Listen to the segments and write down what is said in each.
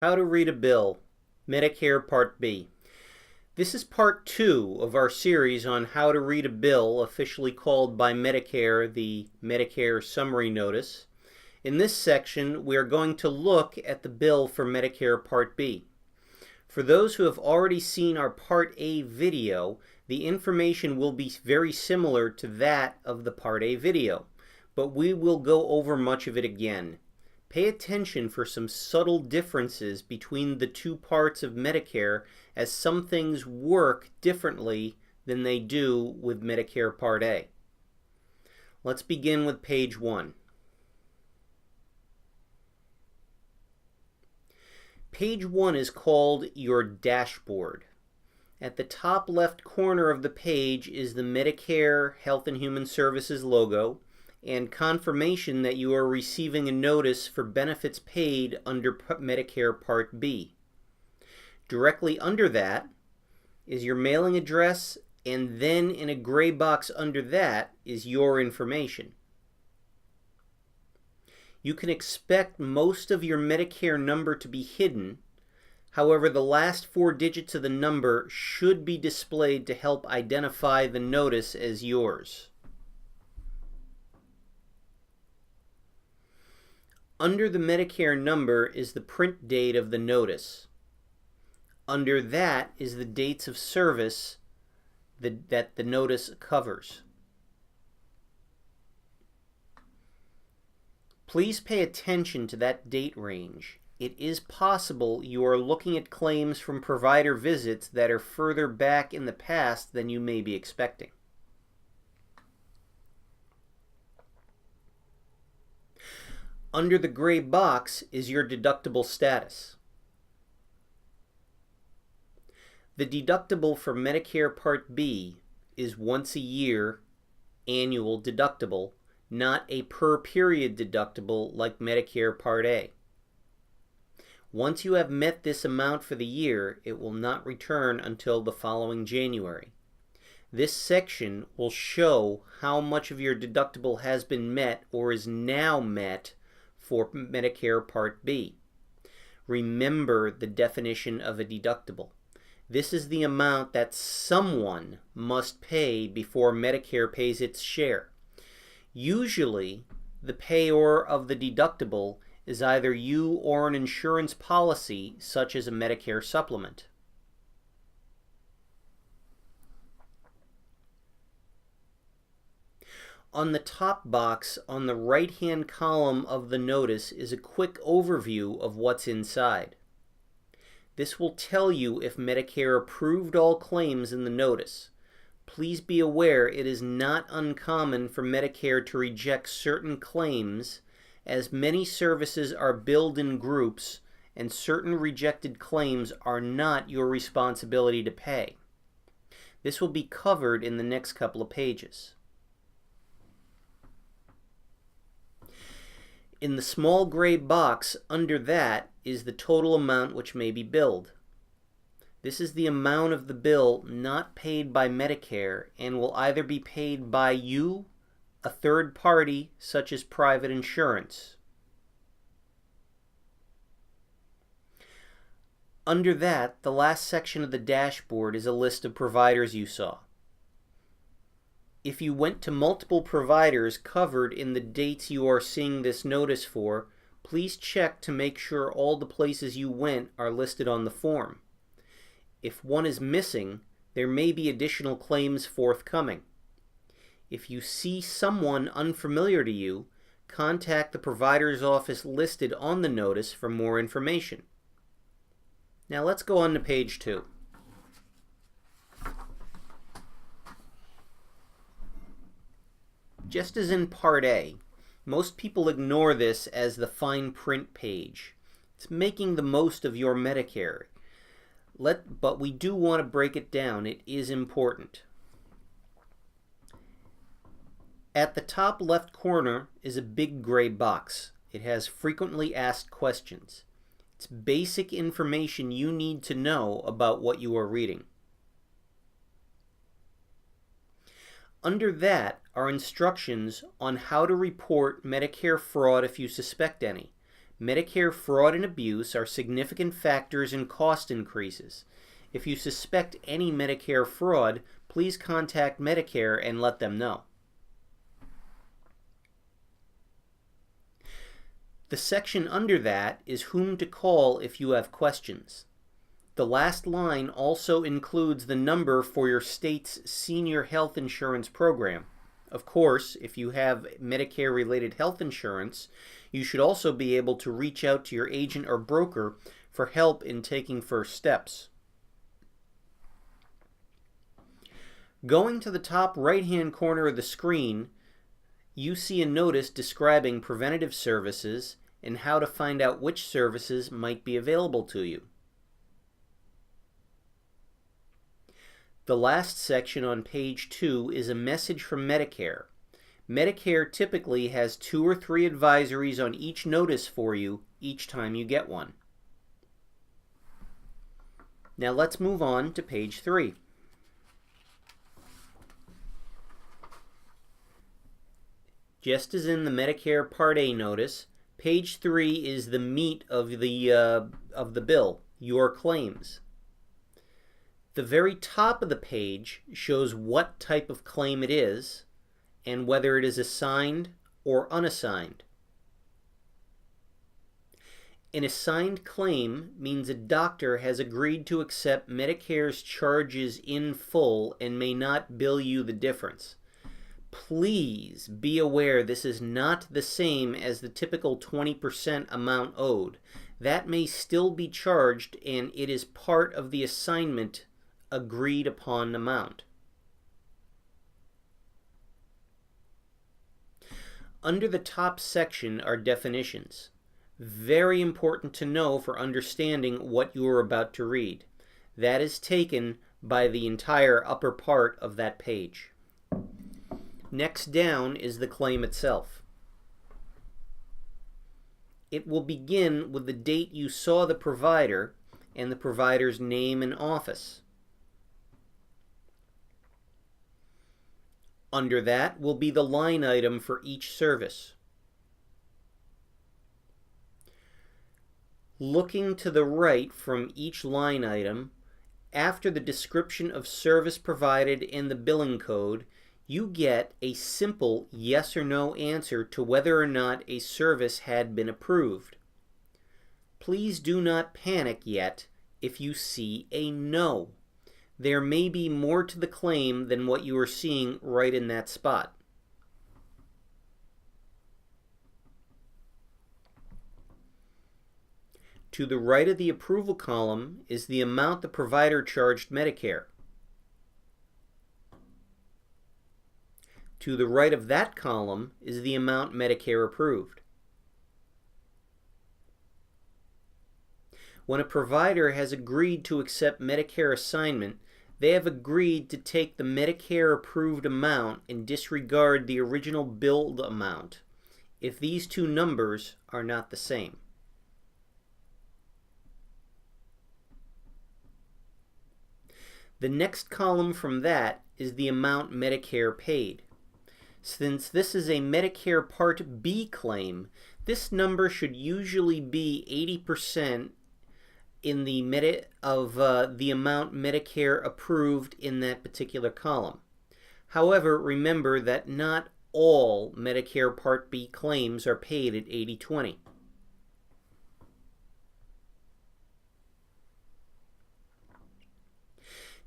How to read a bill, Medicare Part B. This is part 2 of our series on how to read a bill, officially called by Medicare the Medicare Summary Notice. In this section, we are going to look at the bill for Medicare Part B. For those who have already seen our Part A video, the information will be very similar to that of the Part A video, but we will go over much of it again. Pay attention for some subtle differences between the two parts of Medicare, as some things work differently than they do with Medicare Part A. Let's begin with page 1. Page 1 is called your dashboard. At the top left corner of the page is the Medicare Health and Human Services logo and confirmation that you are receiving a notice for benefits paid under Medicare Part B. Directly under that is your mailing address, and then in a gray box under that is your information. You can expect most of your Medicare number to be hidden. However, the last 4 digits of the number should be displayed to help identify the notice as yours. Under the Medicare number is the print date of the notice. Under that is the dates of service that the notice covers. Please pay attention to that date range. It is possible you are looking at claims from provider visits that are further back in the past than you may be expecting. Under the gray box is your deductible status. The deductible for Medicare Part B is once a year annual deductible, not a per period deductible like Medicare Part A. Once you have met this amount for the year, it will not return until the following January. This section will show how much of your deductible has been met or is now met for Medicare Part B. Remember the definition of a deductible. This is the amount that someone must pay before Medicare pays its share. Usually, the payor of the deductible is either you or an insurance policy, such as a Medicare supplement. On the top box on the right-hand column of the notice is a quick overview of what's inside. This will tell you if Medicare approved all claims in the notice. Please be aware it is not uncommon for Medicare to reject certain claims, as many services are billed in groups and certain rejected claims are not your responsibility to pay. This will be covered in the next couple of pages. In the small gray box under that is the total amount which may be billed. This is the amount of the bill not paid by Medicare and will either be paid by you, a third party such as private insurance. Under that, the last section of the dashboard is a list of providers you saw. If you went to multiple providers covered in the dates you are seeing this notice for, please check to make sure all the places you went are listed on the form. If one is missing, there may be additional claims forthcoming. If you see someone unfamiliar to you, contact the provider's office listed on the notice for more information. Now let's go on to page 2. Just as in Part A, most people ignore this as the fine print page. It's making the most of your Medicare. But we do want to break it down. It is important. At the top left corner is a big gray box. It has frequently asked questions. It's basic information you need to know about what you are reading. Under that are instructions on how to report Medicare fraud if you suspect any. Medicare fraud and abuse are significant factors in cost increases. If you suspect any Medicare fraud, please contact Medicare and let them know. The section under that is whom to call if you have questions. The last line also includes the number for your state's senior health insurance program. Of course, if you have Medicare-related health insurance, you should also be able to reach out to your agent or broker for help in taking first steps. Going to the top right-hand corner of the screen, you see a notice describing preventative services and how to find out which services might be available to you. The last section on page 2 is a message from Medicare. Medicare typically has 2 or 3 advisories on each notice for you each time you get one. Now let's move on to page 3. Just as in the Medicare Part A notice, page 3 is the meat of the bill, your claims. The very top of the page shows what type of claim it is and whether it is assigned or unassigned. An assigned claim means a doctor has agreed to accept Medicare's charges in full and may not bill you the difference. Please be aware this is not the same as the typical 20% amount owed. That may still be charged, and it is part of the assignment agreed upon amount. Under the top section are definitions. Very important to know for understanding what you are about to read. That is taken by the entire upper part of that page. Next down is the claim itself. It will begin with the date you saw the provider and the provider's name and office. Under that will be the line item for each service. Looking to the right from each line item, after the description of service provided and the billing code, you get a simple yes or no answer to whether or not a service had been approved. Please do not panic yet if you see a no. There may be more to the claim than what you are seeing right in that spot. To the right of the approval column is the amount the provider charged Medicare. To the right of that column is the amount Medicare approved. When a provider has agreed to accept Medicare assignment, they have agreed to take the Medicare approved amount and disregard the original billed amount if these two numbers are not the same. The next column from that is the amount Medicare paid. Since this is a Medicare Part B claim, this number should usually be 80% in the the amount Medicare approved in that particular column. However, remember that not all Medicare Part B claims are paid at 80-20.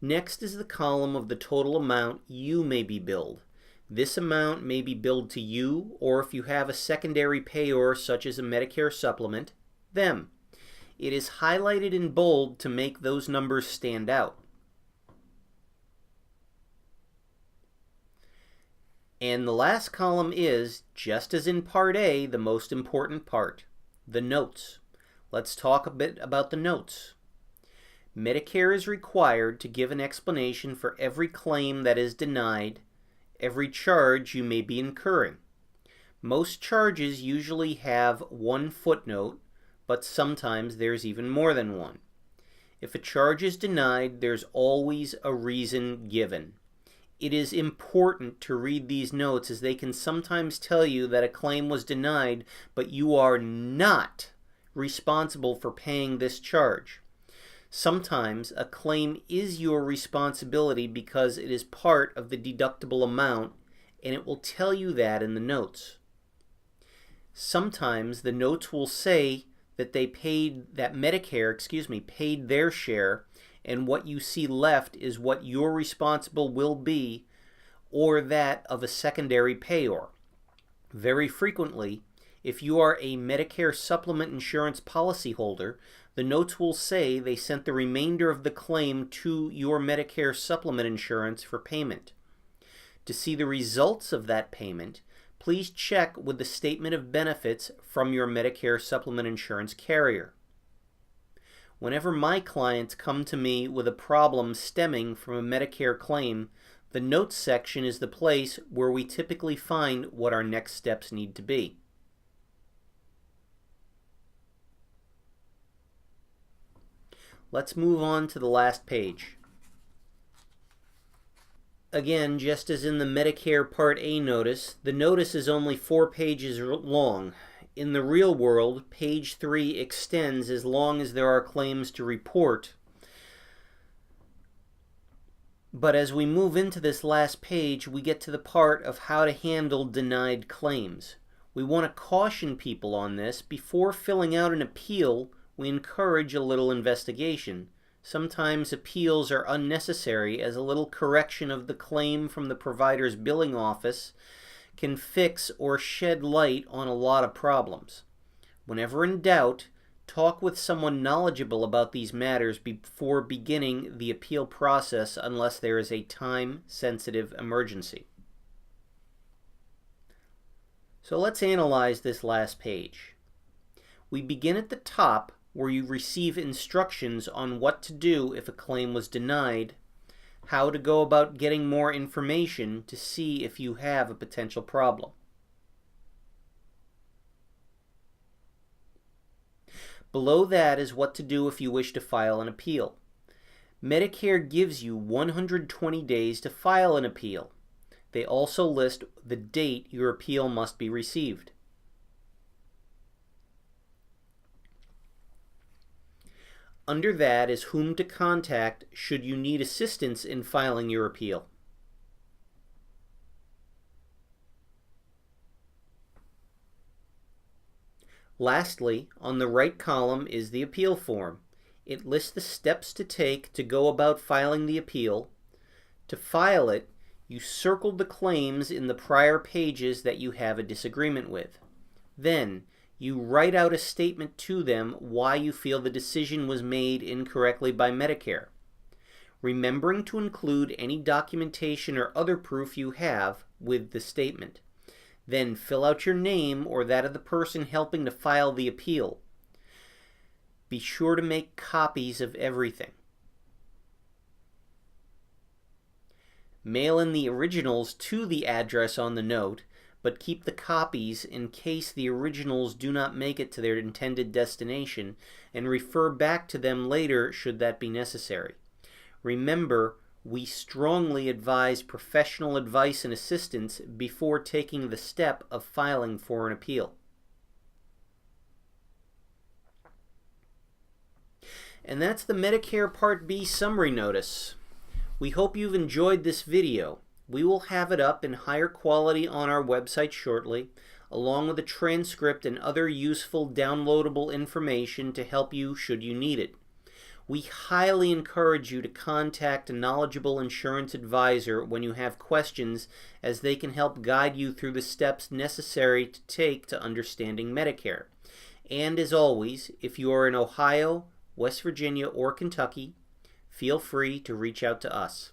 Next is the column of the total amount you may be billed. This amount may be billed to you, or if you have a secondary payor such as a Medicare supplement, them. It is highlighted in bold to make those numbers stand out. And the last column is, just as in Part A, the most important part, the notes. Let's talk a bit about the notes. Medicare is required to give an explanation for every claim that is denied, every charge you may be incurring. Most charges usually have one footnote, but sometimes there's even more than one. If a charge is denied, there's always a reason given. It is important to read these notes as they can sometimes tell you that a claim was denied, but you are not responsible for paying this charge. Sometimes a claim is your responsibility because it is part of the deductible amount, and it will tell you that in the notes. Sometimes the notes will say that Medicare paid their share, and what you see left is what your responsible will be, or that of a secondary payor. Very frequently, if you are a Medicare supplement insurance policyholder, the notes will say they sent the remainder of the claim to your Medicare supplement insurance for payment. To see the results of that payment, please check with the statement of benefits from your Medicare supplement insurance carrier. Whenever my clients come to me with a problem stemming from a Medicare claim, the notes section is the place where we typically find what our next steps need to be. Let's move on to the last page. Again, just as in the Medicare Part A notice, the notice is only 4 pages long. In the real world, page 3 extends as long as there are claims to report. But as we move into this last page, we get to the part of how to handle denied claims. We want to caution people on this. Before filling out an appeal, we encourage a little investigation. Sometimes appeals are unnecessary, as a little correction of the claim from the provider's billing office can fix or shed light on a lot of problems. Whenever in doubt, talk with someone knowledgeable about these matters before beginning the appeal process unless there is a time-sensitive emergency. So let's analyze this last page. We begin at the top, where you receive instructions on what to do if a claim was denied, how to go about getting more information to see if you have a potential problem. Below that is what to do if you wish to file an appeal. Medicare gives you 120 days to file an appeal. They also list the date your appeal must be received. Under that is whom to contact should you need assistance in filing your appeal. Lastly, on the right column is the appeal form. It lists the steps to take to go about filing the appeal. To file it, you circled the claims in the prior pages that you have a disagreement with. Then, you write out a statement to them why you feel the decision was made incorrectly by Medicare, remembering to include any documentation or other proof you have with the statement. Then fill out your name or that of the person helping to file the appeal. Be sure to make copies of everything. Mail in the originals to the address on the note, but keep the copies in case the originals do not make it to their intended destination, and refer back to them later should that be necessary. Remember, we strongly advise professional advice and assistance before taking the step of filing for an appeal. And that's the Medicare Part B summary notice. We hope you've enjoyed this video. We will have it up in higher quality on our website shortly, along with a transcript and other useful downloadable information to help you should you need it. We highly encourage you to contact a knowledgeable insurance advisor when you have questions, as they can help guide you through the steps necessary to take to understanding Medicare. And as always, if you are in Ohio, West Virginia, or Kentucky, feel free to reach out to us.